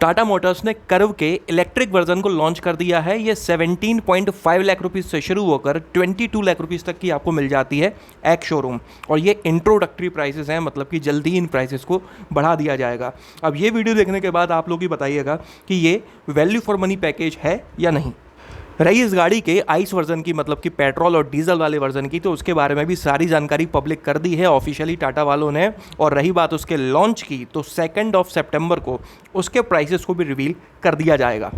Tata Motors ने curve के electric version को लॉन्च कर दिया है। ये 17.5 लाख रुपीस से शुरू होकर 22 लाख रुपीस तक की आपको मिल जाती है एक शोरूम, और ये इंट्रोडक्टरी प्राइसेस हैं, मतलब कि जल्दी ही इन प्राइसेस को बढ़ा दिया जाएगा। अब ये वीडियो देखने के बाद आप लोग ही बताइएगा कि ये वैल्यू फॉर मनी पैकेज है या नहीं। रही इस गाड़ी के आइस वर्जन की, मतलब कि पेट्रोल और डीजल वाले वर्जन की, तो उसके बारे में भी सारी जानकारी पब्लिक कर दी है ऑफिशियली टाटा वालों ने। और रही बात उसके लॉन्च की, तो 2 सितंबर को उसके प्राइसेस को भी रिवील कर दिया जाएगा।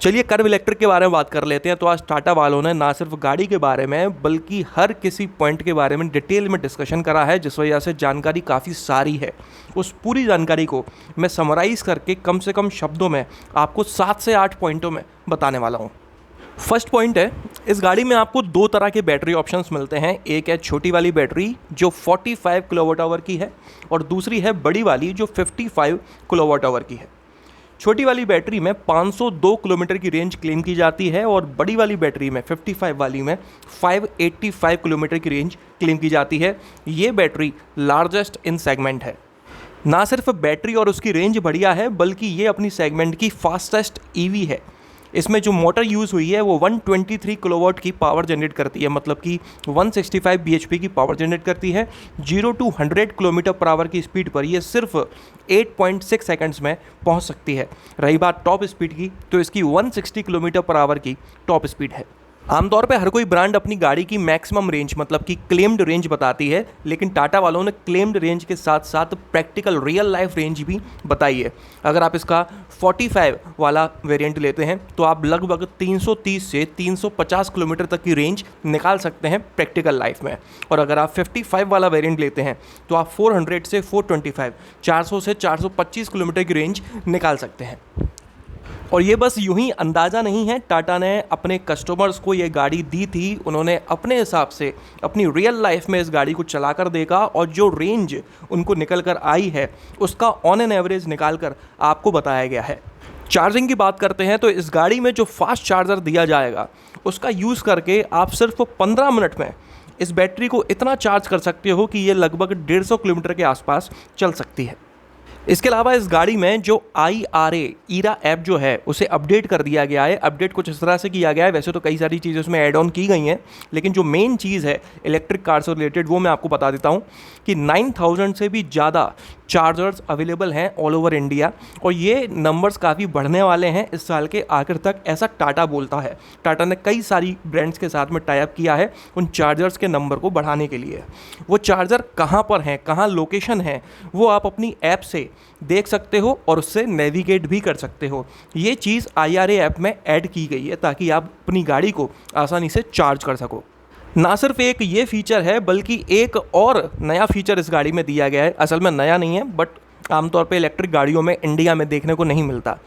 चलिए कर्व इलेक्ट्रिक के बारे में बात कर लेते हैं। तो आज टाटा वालों ने ना सिर्फ गाड़ी के बारे में बल्कि हर किसी पॉइंट के बारे में डिटेल में डिस्कशन करा है, जिस वजह से जानकारी काफ़ी सारी है। उस पूरी जानकारी को मैं समराइज़ करके कम से कम शब्दों में आपको 7 से 8 पॉइंटों में बताने वाला हूँ। फर्स्ट पॉइंट है, इस गाड़ी में आपको 2 तरह के बैटरी ऑप्शंस मिलते हैं। एक है छोटी वाली बैटरी जो 45 किलोवाट आवर की है, और दूसरी है बड़ी वाली जो 55 किलोवाट आवर की है। छोटी वाली बैटरी में 502 किलोमीटर की रेंज क्लेम की जाती है, और बड़ी वाली बैटरी में 55 वाली में 585 किलोमीटर की रेंज क्लेम की जाती है। ये बैटरी लार्जेस्ट इन सेगमेंट है। ना सिर्फ बैटरी और उसकी रेंज बढ़िया है, बल्कि ये अपनी सेगमेंट की फास्टेस्ट ईवी है। इसमें जो मोटर यूज़ हुई है वो 123 किलोवाट की पावर जनरेट करती है, मतलब कि 165 bhp की पावर जनरेट करती है। 0 to 100 किलोमीटर पर आवर की स्पीड पर ये सिर्फ 8.6 सेकंड्स में पहुंच सकती है। रही बात टॉप स्पीड की, तो इसकी 160 किलोमीटर पर आवर की टॉप स्पीड है। आमतौर पे हर कोई ब्रांड अपनी गाड़ी की मैक्सिमम रेंज, मतलब कि क्लेम्ड रेंज बताती है, लेकिन टाटा वालों ने क्लेम्ड रेंज के साथ साथ प्रैक्टिकल रियल लाइफ रेंज भी बताई है। अगर आप इसका 45 वाला वेरिएंट लेते हैं तो आप लगभग 330 से 350 किलोमीटर तक की रेंज निकाल सकते हैं प्रैक्टिकल लाइफ में। और अगर आप 55 वाला वेरिएंट लेते हैं तो आप 400 से 425, 400 से 425 किलोमीटर की रेंज निकाल सकते हैं। और ये बस यूं ही अंदाज़ा नहीं है, टाटा ने अपने कस्टमर्स को ये गाड़ी दी थी। उन्होंने अपने हिसाब से अपनी रियल लाइफ में इस गाड़ी को चला कर देखा, और जो रेंज उनको निकल कर आई है उसका ऑन एन एवरेज निकाल कर आपको बताया गया है। चार्जिंग की बात करते हैं तो इस गाड़ी में जो फास्ट चार्जर दिया जाएगा उसका यूज़ करके आप सिर्फ 15 मिनट में इस बैटरी को इतना चार्ज कर सकते हो कि ये लगभग 150 किलोमीटर के आसपास चल सकती है। इसके अलावा इस गाड़ी में जो ईरा ऐप जो है उसे अपडेट कर दिया गया है। अपडेट कुछ इस तरह से किया गया है, वैसे तो कई सारी चीज़ें उसमें ऐड ऑन की गई हैं, लेकिन जो मेन चीज़ है इलेक्ट्रिक कार से रिलेटेड वो मैं आपको बता देता हूँ कि 9000 से भी ज़्यादा चार्जर्स अवेलेबल हैं ऑल ओवर इंडिया, और ये नंबर्स काफ़ी बढ़ने वाले हैं इस साल के आखिर तक, ऐसा टाटा बोलता है। टाटा ने कई सारी ब्रांड्स के साथ में टाई अप किया है उन चार्जर्स के नंबर को बढ़ाने के लिए। वो चार्जर कहाँ पर हैं, कहाँ लोकेशन है, वो आप अपनी ऐप से देख सकते हो और उससे नेविगेट भी कर सकते हो। ये चीज़ IRA ऐप में ऐड की गई है ताकि आप अपनी गाड़ी को आसानी से चार्ज कर सको। ना सिर्फ एक ये फीचर है, बल्कि एक और नया फीचर इस गाड़ी में दिया गया है। असल में नया नहीं है, बट आमतौर पे इलेक्ट्रिक गाड़ियों में इंडिया में देखने को नहीं मिलता।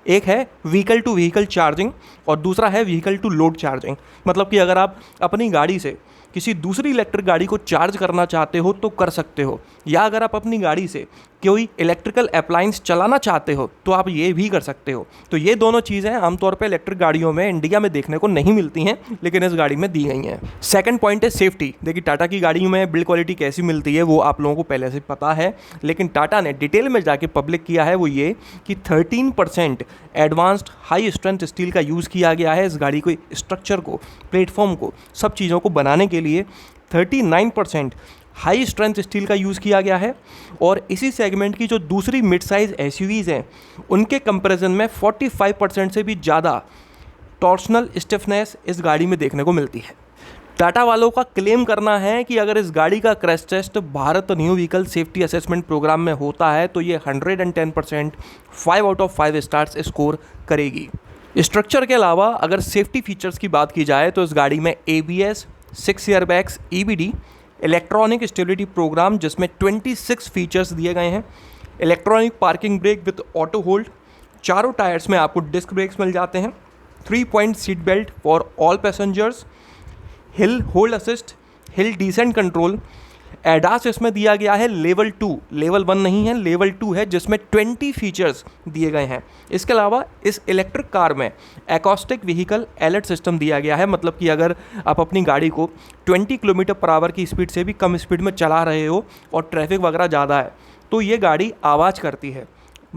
एक है व्हीकल टू व्हीकल चार्जिंग और दूसरा है व्हीकल टू लोड चार्जिंग। मतलब कि अगर आप अपनी गाड़ी से किसी दूसरी इलेक्ट्रिक गाड़ी को चार्ज करना चाहते हो तो कर सकते हो, या अगर आप अपनी गाड़ी से कोई इलेक्ट्रिकल अप्लायंस चलाना चाहते हो तो आप ये भी कर सकते हो। तो ये दोनों चीज़ें आमतौर पे इलेक्ट्रिक गाड़ियों में इंडिया में देखने को नहीं मिलती हैं, लेकिन इस गाड़ी में दी गई हैं। सेकंड पॉइंट है सेफ्टी। देखिए टाटा की गाड़ियों में बिल्ड क्वालिटी कैसी मिलती है वो आप लोगों को पहले से पता है, लेकिन टाटा ने डिटेल में जाके पब्लिक किया है वो ये कि 13% एडवांस्ड हाई स्ट्रेंथ स्टील का यूज़ किया गया है इस गाड़ी को, स्ट्रक्चर को, प्लेटफॉर्म को, सब चीज़ों को बनाने के लिए 39% हाई स्ट्रेंथ स्टील का यूज़ किया गया है। और इसी सेगमेंट की जो दूसरी मिड साइज़ SUVs हैं उनके कंपैरिजन में 45% से भी ज़्यादा टॉर्शनल स्टिफनेस इस गाड़ी में देखने को मिलती है। टाटा वालों का क्लेम करना है कि अगर इस गाड़ी का crash test Bharat new vehicle safety assessment programme में होता है तो ये 110% 5 आउट ऑफ 5 स्टार्स स्कोर करेगी। स्ट्रक्चर के अलावा अगर सेफ्टी फीचर्स की बात की जाए तो इस गाड़ी में ABS, 6 airbags, EBD, electronic stability programme जिसमें 26 फीचर्स दिए गए हैं, electronic parking brake with auto hold, चारों टायर्स में आपको डिस्क ब्रेक्स मिल जाते हैं, 3 point seat belt for all passengers, hill hold assist, hill descent control, ADAS इसमें दिया गया है लेवल 2, लेवल 1 नहीं है, लेवल 2 है जिसमें 20 फीचर्स दिए गए हैं। इसके अलावा इस इलेक्ट्रिक कार में एकॉस्टिक व्हीकल अलर्ट सिस्टम दिया गया है, मतलब कि अगर आप अपनी गाड़ी को 20 किलोमीटर पर आवर की स्पीड से भी कम स्पीड में चला रहे हो और ट्रैफिक वगैरह ज़्यादा है तो ये गाड़ी आवाज़ करती है।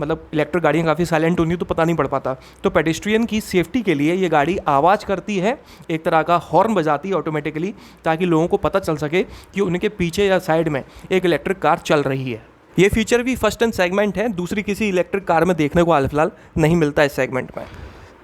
मतलब इलेक्ट्रिक गाड़ियाँ काफ़ी साइलेंट होती हैं तो पता नहीं पड़ पाता। तो पेडेस्ट्रियन की सेफ्टी के लिए ये गाड़ी आवाज़ करती है, एक तरह का हॉर्न बजाती है ऑटोमेटिकली, ताकि लोगों को पता चल सके कि उनके पीछे या साइड में एक इलेक्ट्रिक कार चल रही है। ये फीचर भी फर्स्ट इन सेगमेंट है, दूसरी किसी इलेक्ट्रिक कार में देखने को हाल फिलहाल नहीं मिलता इस सेगमेंट में।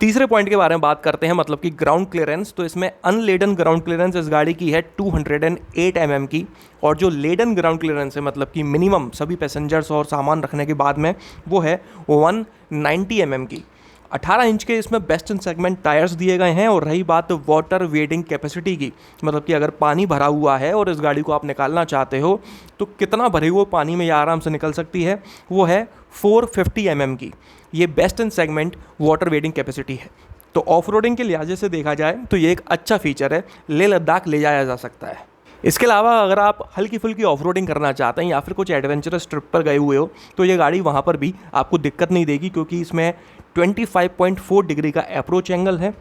तीसरे पॉइंट के बारे में बात करते हैं, मतलब कि ग्राउंड क्लियरेंस। तो इसमें अनलेडन ग्राउंड क्लियरेंस इस गाड़ी की है 208 mm की, और जो लेडन ग्राउंड क्लियरेंस है, मतलब कि मिनिमम सभी पैसेंजर्स और सामान रखने के बाद में, वो है 190 mm की। 18 इंच के इसमें बेस्ट इन सेगमेंट टायर्स दिए गए हैं। और रही बात वाटर वेटिंग कैपेसिटी की, मतलब कि अगर पानी भरा हुआ है और इस गाड़ी को आप निकालना चाहते हो तो कितना भरे हुए पानी में ये आराम से निकल सकती है, वो है 450 mm की। ये best in segment water waiting capacity है। तो ऑफ रोडिंग के लिहाज से देखा जाए तो ये एक अच्छा फीचर है, लेह लद्दाख ले जाया जा सकता है। इसके अलावा अगर आप हल्की फुल्की ऑफ रोडिंग करना चाहते हैं या फिर कुछ एडवेंचरस ट्रिप पर गए हुए हो तो ये गाड़ी वहाँ पर भी आपको दिक्कत नहीं देगी, क्योंकि इसमें 25.4 डिग्री का अप्रोच एंगल है,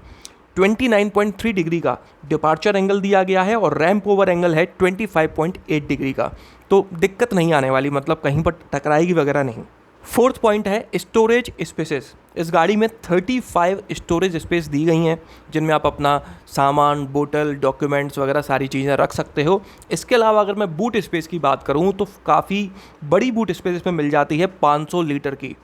29.3 डिग्री का डिपार्चर एंगल दिया गया है और रैंप ओवर एंगल है 25.8 डिग्री का। तो दिक्कत नहीं आने वाली, मतलब कहीं पर टकराएगी वगैरह नहीं। फोर्थ पॉइंट है स्टोरेज स्पेसेस। इस गाड़ी में 35 स्टोरेज स्पेस दी गई हैं, जिनमें आप अपना सामान, बोतल, डॉक्यूमेंट्स वगैरह सारी चीज़ें रख सकते हो। इसके अलावा अगर मैं बूट स्पेस की बात करूं तो काफ़ी बड़ी बूट स्पेस इसमें मिल जाती है, 500 लीटर की।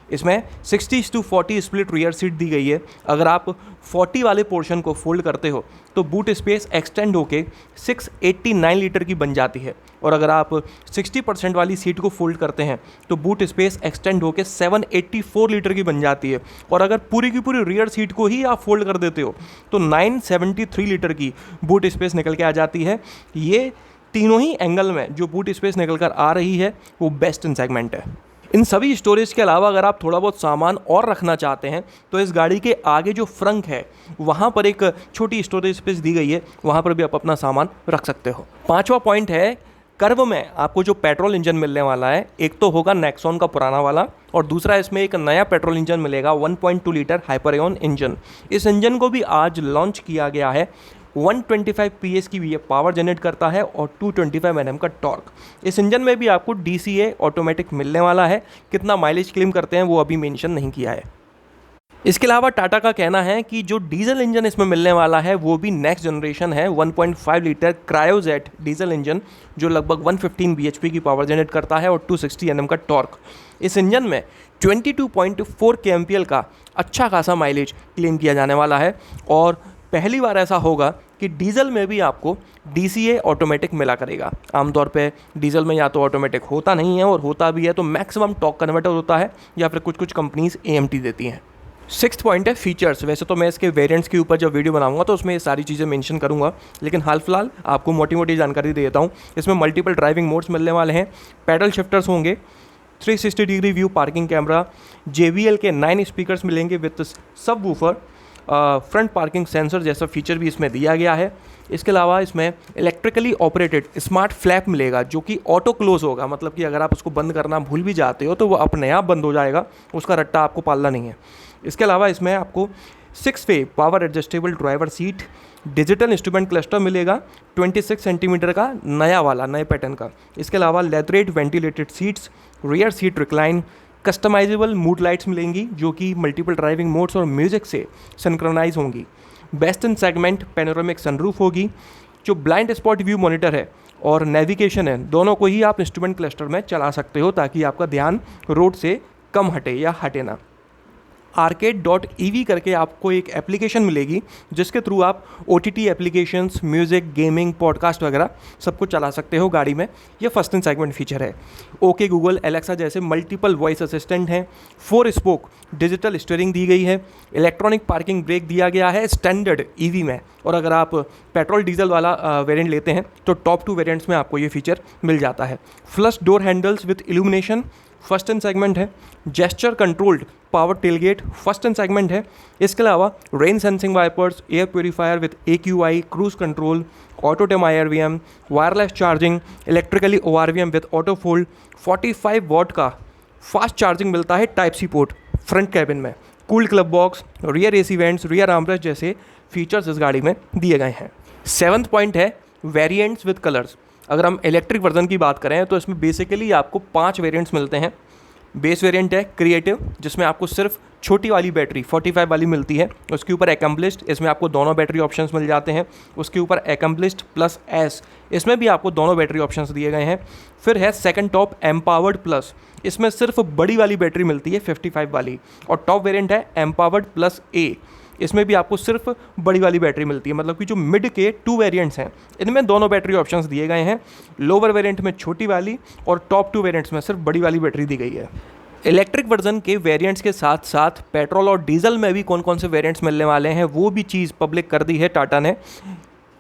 इसमें 60:40 स्प्लिट रियर सीट दी गई है। अगर आप 40 वाले पोर्शन को फोल्ड करते हो तो बूट स्पेस एक्सटेंड होके 689 लीटर की बन जाती है, और अगर आप 60% वाली सीट को फोल्ड करते हैं तो बूट स्पेस एक्सटेंड होके 784 लीटर की बन जाती है, और अगर पूरी की पूरी रियर सीट को ही आप फोल्ड कर देते हो तो 973 लीटर की बूट स्पेस निकल के आ जाती है। ये तीनों ही एंगल में जो बूट स्पेस निकल कर आ रही है वो बेस्ट इन सेगमेंट है। इन सभी स्टोरेज के अलावा अगर आप थोड़ा बहुत सामान और रखना चाहते हैं तो इस गाड़ी के आगे जो फ्रंक है वहाँ पर एक छोटी स्टोरेज स्पेस दी गई है, वहाँ पर भी आप अपना सामान रख सकते हो। पांचवा पॉइंट है कर्व में आपको जो पेट्रोल इंजन मिलने वाला है, एक तो होगा नेक्सॉन का पुराना वाला, और दूसरा इसमें एक नया पेट्रोल इंजन मिलेगा 1.2 लीटर हाइपरियन इंजन। इस इंजन को भी आज लॉन्च किया गया है। 125 PS की ये पावर जनरेट करता है और 225 Nm का टॉर्क। इस इंजन में भी आपको DCA ऑटोमेटिक मिलने वाला है। कितना माइलेज क्लेम करते हैं वो अभी मेंशन नहीं किया है। इसके अलावा टाटा का कहना है कि जो डीजल इंजन इसमें मिलने वाला है वो भी नेक्स्ट जनरेशन है, 1.5 लीटर क्रायोजेट डीजल इंजन, जो लगभग 115 bhp की पावर जनरेट करता है और 260 Nm का टॉर्क। इस इंजन में 22.4 kmpl का अच्छा खासा माइलेज क्लेम किया जाने वाला है, और पहली बार ऐसा होगा कि डीजल में भी आपको DCA ऑटोमेटिक मिला करेगा। आमतौर पे डीजल में या तो ऑटोमेटिक होता नहीं है, और होता भी है तो मैक्सिमम टॉर्क कन्वर्टर होता है, या फिर कुछ कंपनीज AMT देती हैं। सिक्स्थ पॉइंट है फीचर्स। वैसे तो मैं इसके वेरिएंट्स के ऊपर जब वीडियो बनाऊंगा तो उसमें ये सारी चीज़ें मेंशन करूंगा, लेकिन हाल फिलहाल आपको मोटी मोटी जानकारी दे देता हूँ। इसमें मल्टीपल ड्राइविंग मोड्स मिलने वाले हैं, पैडल शिफ्टर्स होंगे, 360 degree view parking camera, JBL के 9 स्पीकर्स मिलेंगे विद सब वूफर, फ्रंट पार्किंग सेंसर जैसा फीचर भी इसमें दिया गया है। इसके अलावा इसमें इलेक्ट्रिकली ऑपरेटेड स्मार्ट फ्लैप मिलेगा जो कि ऑटो क्लोज होगा, मतलब कि अगर आप उसको बंद करना भूल भी जाते हो तो वो अपने आप बंद हो जाएगा, उसका रट्टा आपको पालना नहीं है। इसके अलावा इसमें आपको 6-वे power adjustable driver seat, digital instrument cluster मिलेगा 26 सेंटीमीटर का नया वाला, नए पैटर्न का। इसके अलावा leatherette ventilated seats, rear seat recline, customisable mood lights मिलेंगी जो कि मल्टीपल ड्राइविंग मोड्स और म्यूजिक से सिंक्रोनाइज होंगी। Best in segment panoramic sunroof होगी। जो ब्लाइंड स्पॉट व्यू मॉनिटर है और नेविगेशन है, दोनों को ही आप इंस्ट्रूमेंट क्लस्टर में चला सकते हो ताकि आपका ध्यान रोड से कम हटे या हटे ना। arcade.ev करके आपको एक एप्लीकेशन मिलेगी जिसके थ्रू आप OTT applications, music, gaming, podcast वगैरह सबको चला सकते हो गाड़ी में। ये फर्स्ट इन सेगमेंट फीचर है। ओके गूगल, एलेक्सा जैसे मल्टीपल वॉइस असिस्टेंट हैं। 4 स्पोक डिजिटल स्टीयरिंग दी गई है। इलेक्ट्रॉनिक पार्किंग ब्रेक दिया गया है स्टैंडर्ड EV में, और अगर आप पेट्रोल डीजल वाला वेरिएंट लेते हैं तो टॉप 2 वेरिएंट्स में आपको ये फीचर मिल जाता है। Flush door handles with illumination first in segment है। Gesture controlled power tailgate first in segment है। इसके अलावा rain sensing wipers, air purifier with AQI, cruise control, auto टेम IRVM, wireless charging, electrically ORVM with auto fold, 45 watt का fast charging मिलता है type C port front cabin में, cool glove box, rear AC vents, rear armrest जैसे features इस गाड़ी में दिए गए हैं। 7th पॉइंट है वेरिएंट्स विद कलर्स। अगर हम इलेक्ट्रिक वर्जन की बात करें तो इसमें बेसिकली आपको 5 वेरिएंट्स मिलते हैं। बेस वेरिएंट है क्रिएटिव, जिसमें आपको सिर्फ छोटी वाली बैटरी 45 वाली मिलती है। उसके ऊपर एकम्प्लिश्ड, इसमें आपको दोनों बैटरी ऑप्शंस मिल जाते हैं। उसके ऊपर एकम्प्लिश्ड प्लस एस, इसमें भी आपको दोनों बैटरी ऑप्शंस दिए गए हैं। फिर है सेकंड टॉप एम्पावर्ड प्लस, इसमें सिर्फ बड़ी वाली बैटरी मिलती है 55 वाली। और टॉप वेरिएंट है एम्पावर्ड प्लस ए, इसमें भी आपको सिर्फ बड़ी वाली बैटरी मिलती है। मतलब कि जो मिड के 2 वेरिएंट्स हैं इनमें दोनों बैटरी ऑप्शंस दिए गए हैं। लोअर वेरिएंट में छोटी वाली और टॉप 2 वेरिएंट्स में सिर्फ बड़ी वाली बैटरी दी गई है। इलेक्ट्रिक वर्जन के वेरिएंट्स के साथ साथ पेट्रोल और डीजल में भी कौन कौन से वेरिएंट्स मिलने वाले हैं वो भी चीज़ पब्लिक कर दी है टाटा ने।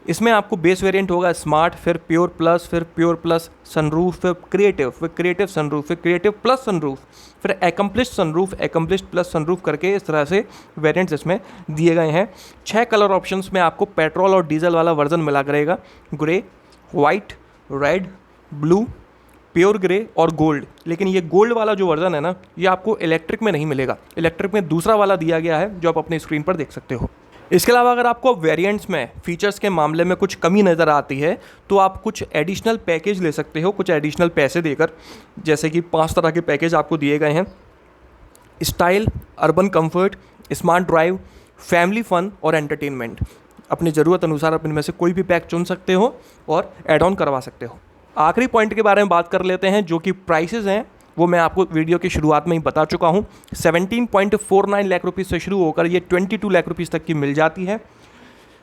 इसमें आपको बेस वेरिएंट होगा स्मार्ट, फिर प्योर प्लस, फिर प्योर प्लस सनरूफ, फिर क्रिएटिव सनरूफ, फिर क्रिएटिव प्लस सनरूफ, फिर accomplished sunroof, accomplished plus sunroof करके इस तरह से वेरिएंट्स इसमें दिए गए हैं। 6 कलर ऑप्शंस में आपको पेट्रोल और डीजल वाला वर्जन मिला करेगा, grey, white, red, blue, pure grey और गोल्ड। लेकिन ये गोल्ड वाला जो वर्जन है ना, ये आपको इलेक्ट्रिक में नहीं मिलेगा। इलेक्ट्रिक में दूसरा वाला दिया गया है जो आप अपनी स्क्रीन पर देख सकते हो। इसके अलावा अगर आपको वेरिएंट्स में फीचर्स के मामले में कुछ कमी नज़र आती है तो आप कुछ एडिशनल पैकेज ले सकते हो, कुछ एडिशनल पैसे देकर। जैसे कि 5 तरह के पैकेज आपको दिए गए हैं: style, urban comfort, smart drive, family fun और एंटरटेनमेंट। अपनी ज़रूरत अनुसार आप इनमें से कोई भी पैक चुन सकते हो और एड ऑन करवा सकते हो। आखिरी पॉइंट के बारे में बात कर लेते हैं, जो कि प्राइसेस हैं वो मैं आपको वीडियो की शुरुआत में ही बता चुका हूँ। 17.49 लाख रुपीज़ से शुरू होकर ये 22 लाख रुपीज़ तक की मिल जाती है।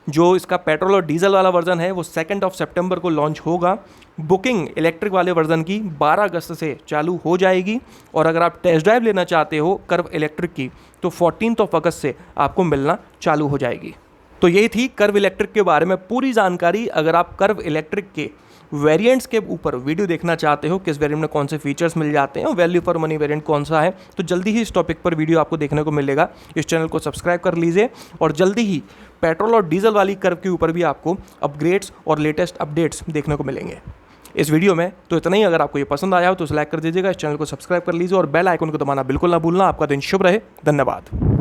जो इसका पेट्रोल और डीजल वाला वर्जन है वो 2 सितंबर को लॉन्च होगा। बुकिंग इलेक्ट्रिक वाले वर्जन की 12 अगस्त से चालू हो जाएगी। और अगर आप टेस्ट ड्राइव लेना चाहते हो कर्व इलेक्ट्रिक की तो 14 अगस्त से आपको मिलना चालू हो जाएगी। तो यही थी कर्व इलेक्ट्रिक के बारे में पूरी जानकारी। अगर आप कर्व इलेक्ट्रिक के वेरिएंट्स के ऊपर वीडियो देखना चाहते हो, किस वेरिएंट में कौन से फीचर्स मिल जाते हैं, वैल्यू फॉर मनी वेरिएंट कौन सा है, तो जल्दी ही इस टॉपिक पर वीडियो आपको देखने को मिलेगा। इस चैनल को सब्सक्राइब कर लीजिए और जल्दी ही पेट्रोल और डीजल वाली कर्व के ऊपर भी आपको अपग्रेड्स और लेटेस्ट अपडेट्स देखने को मिलेंगे। इस वीडियो में तो इतना ही। अगर आपको ये पसंद आया हो तो लाइक कर दीजिएगा, इस चैनल को सब्सक्राइब कर लीजिए और बेल आइकन को दबाना बिल्कुल ना भूलना। आपका दिन शुभ रहे। धन्यवाद।